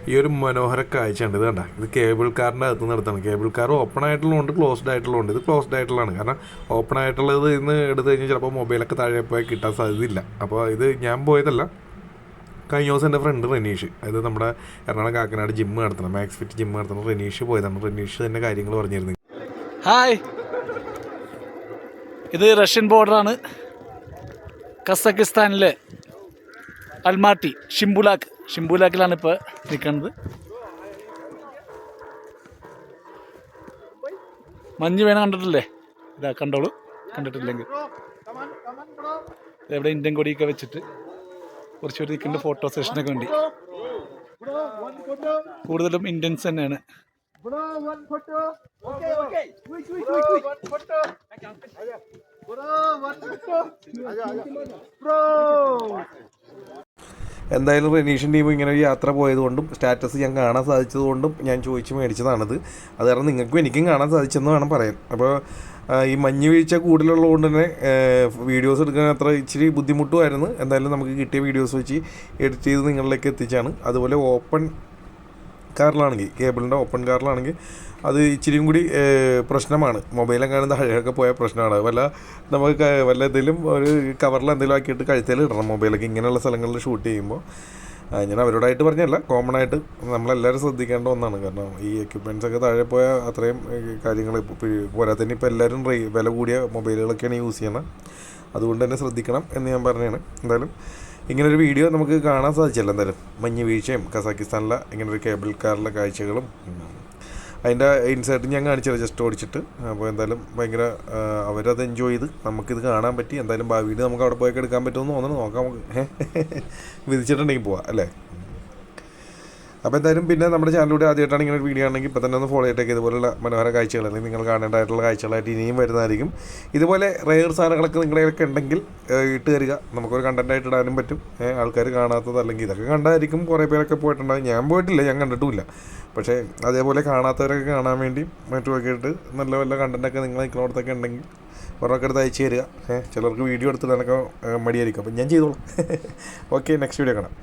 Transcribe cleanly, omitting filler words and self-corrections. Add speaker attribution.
Speaker 1: ഈ ഒരു മനോഹര കാഴ്ചയുണ്ട്. ഇത് കണ്ട, ഇത് കേബിൾ കാറിൻ്റെ അകത്ത് നടത്താണ്. കേബിൾ കാർ ഓപ്പൺ ആയിട്ടുള്ളതുണ്ട്, ക്ലോസ്ഡ് ആയിട്ടുള്ളതുണ്ട്. ഇത് ക്ലോസ്ഡ് ആയിട്ടുള്ളതാണ്. കാരണം ഓപ്പൺ ആയിട്ടുള്ളത് ഇന്ന് എടുത്തു കഴിഞ്ഞാൽ ചിലപ്പോൾ മൊബൈലൊക്കെ താഴെ പോയാൽ കിട്ടാൻ സാധ്യതയില്ല. അപ്പോൾ ഇത് ഞാൻ പോയതല്ല, കഴിഞ്ഞ ദിവസം എൻ്റെ ഫ്രണ്ട് റെനീഷ്, അത് നമ്മുടെ എറണാകുളം കാക്കനാട് ജിമ്മ് നടത്തണം, മാക്സ് ഫിറ്റ് ജിമ്മ് നടത്തണം, റെനീഷ് പോയതാണ്. റെനീഷ് തന്നെ കാര്യങ്ങൾ പറഞ്ഞിരുന്നു.
Speaker 2: ഹായ്, ഇത് റഷ്യൻ ബോർഡറാണ്. കസക്കിസ്ഥാനിലെ അൽമാട്ടി ഷിംബുലാക്കിലാണ് ഇപ്പോൾ നിൽക്കുന്നത്. മഞ്ഞ് വേണം, കണ്ടിട്ടില്ലേ? ഇതാ കണ്ടോളൂ, കണ്ടിട്ടില്ലെങ്കിൽ. ഇവിടെ ഇന്ത്യൻ കൊടിയൊക്കെ വെച്ചിട്ട് കുറച്ച് പേര് നിൽക്കുന്നുണ്ട് ഫോട്ടോ സെഷനൊക്കെ വേണ്ടി. കൂടുതലും ഇന്ത്യൻസ് തന്നെയാണ്.
Speaker 1: എന്തായാലും റെനീഷൻ ടീം ഇങ്ങനെ ഒരു യാത്ര പോയതുകൊണ്ടും സ്റ്റാറ്റസ് ഞാൻ കാണാൻ സാധിച്ചതുകൊണ്ടും ഞാൻ ചോദിച്ച് മേടിച്ചതാണിത്. അത് കാരണം നിങ്ങൾക്കും എനിക്കും കാണാൻ സാധിച്ചെന്ന് വേണം പറയാൻ. അപ്പോൾ ഈ മഞ്ഞ് വീഴ്ച കൂടുതലുള്ളതുകൊണ്ട് തന്നെ വീഡിയോസ് എടുക്കാൻ അത്ര ഇച്ചിരി ബുദ്ധിമുട്ടുമായിരുന്നു. എന്തായാലും നമുക്ക് കിട്ടിയ വീഡിയോസ് വെച്ച് എഡിറ്റ് ചെയ്ത് നിങ്ങളിലേക്ക് എത്തിച്ചാണ്. അതുപോലെ ഓപ്പൺ കാറിലാണെങ്കിൽ, കേബിളിൻ്റെ ഓപ്പൺ കാറിലാണെങ്കിൽ അത് ഇച്ചിരിയും കൂടി പ്രശ്നമാണ്. മൊബൈലെങ്ങാനും താഴെയൊക്കെ പോയ പ്രശ്നമാണ്. നമുക്ക് വല്ല എന്തെങ്കിലും ഒരു കവറിൽ എന്തെങ്കിലും ആക്കിയിട്ട് കഴുത്തിൽ ഇടണം മൊബൈലൊക്കെ ഇങ്ങനെയുള്ള സ്ഥലങ്ങളിൽ ഷൂട്ട് ചെയ്യുമ്പോൾ. ഞാൻ അവരോടായിട്ട് പറഞ്ഞല്ല, കോമൺ ആയിട്ട് നമ്മളെല്ലാവരും ശ്രദ്ധിക്കേണ്ട ഒന്നാണ്. കാരണം ഈ എക്യുപ്മെൻറ്റ്സൊക്കെ താഴെ പോയാൽ അത്രയും കാര്യങ്ങൾ പോരാത്തന്നെ ഇപ്പോൾ എല്ലാവരും വില കൂടിയ മൊബൈലുകളൊക്കെയാണ് യൂസ് ചെയ്യണം. അതുകൊണ്ട് തന്നെ ശ്രദ്ധിക്കണം എന്ന് ഞാൻ പറഞ്ഞതാണ്. എന്തായാലും ഇങ്ങനൊരു വീഡിയോ നമുക്ക് കാണാൻ സാധിച്ചല്ലോ. എന്തായാലും മഞ്ഞ് വീഴ്ചയും കസാക്കിസ്ഥാനിലെ ഇങ്ങനൊരു കേബിൾ കാറിലെ കാഴ്ചകളും അതിൻ്റെ ഇൻസൈറ്റ് ഞാൻ കാണിച്ചത് ജസ്റ്റ് ഓടിച്ചിട്ട്. അപ്പോൾ എന്തായാലും ഭയങ്കര അവരത് എൻജോയ് ചെയ്ത് നമുക്കിത് കാണാൻ പറ്റി. എന്തായാലും ഭാവിയിൽ നമുക്ക് അവിടെ പോയൊക്കെ എടുക്കാൻ പറ്റുമെന്ന് തോന്നുന്നു. നോക്കാം, നമുക്ക് വിധിച്ചിട്ടുണ്ടെങ്കിൽ പോവാം അല്ലേ. അപ്പോൾ എന്തായാലും പിന്നെ നമ്മുടെ ചാനലിലൂടെ ആദ്യമായിട്ടാണ് ഇങ്ങനെ ഒരു വീഡിയോ ആണെങ്കിൽ ഇപ്പോൾ തന്നെ ഒന്ന് ഫോളോ ചെയ്തിട്ടേക്ക്. ഇതുപോലുള്ള മനോഹര കാഴ്ചകൾ അല്ലെങ്കിൽ നിങ്ങൾ കാണേണ്ടതായിട്ടുള്ള കാഴ്ചകളായിട്ട് ഇനിയും വരുന്നതായിരിക്കും. ഇതുപോലെ റെയർ സാധനങ്ങളൊക്കെ നിങ്ങളുടെയൊക്കെ ഉണ്ടെങ്കിൽ ഇട്ട് തരിക, നമുക്കൊരു കണ്ടൻറ്റായിട്ട് ഇടാനും പറ്റും. ആൾക്കാർ കാണാത്തത് അല്ലെങ്കിൽ ഇതൊക്കെ കണ്ടായിരിക്കും കുറേ പേരൊക്കെ പോയിട്ടുണ്ടാകും. ഞാൻ പോയിട്ടില്ല, ഞാൻ കണ്ടിട്ടുമില്ല. പക്ഷേ അതേപോലെ കാണാത്തവരൊക്കെ കാണാൻ വേണ്ടി മറ്റുമൊക്കെ ഇട്ട് നല്ല നല്ല കണ്ടൻറ്റൊക്കെ നിങ്ങൾ നിൽക്കുന്നിടത്തൊക്കെ ഉണ്ടെങ്കിൽ ഒരെണ്ണമൊക്കെ എടുത്ത് അയച്ചു തരിക. ചിലർക്ക് വീഡിയോ എടുത്തിടാനൊക്കെ മടിയായിരിക്കും. അപ്പം ഞാൻ ചെയ്തോളാം. ഓക്കെ, നെക്സ്റ്റ് വീഡിയോ കാണാം.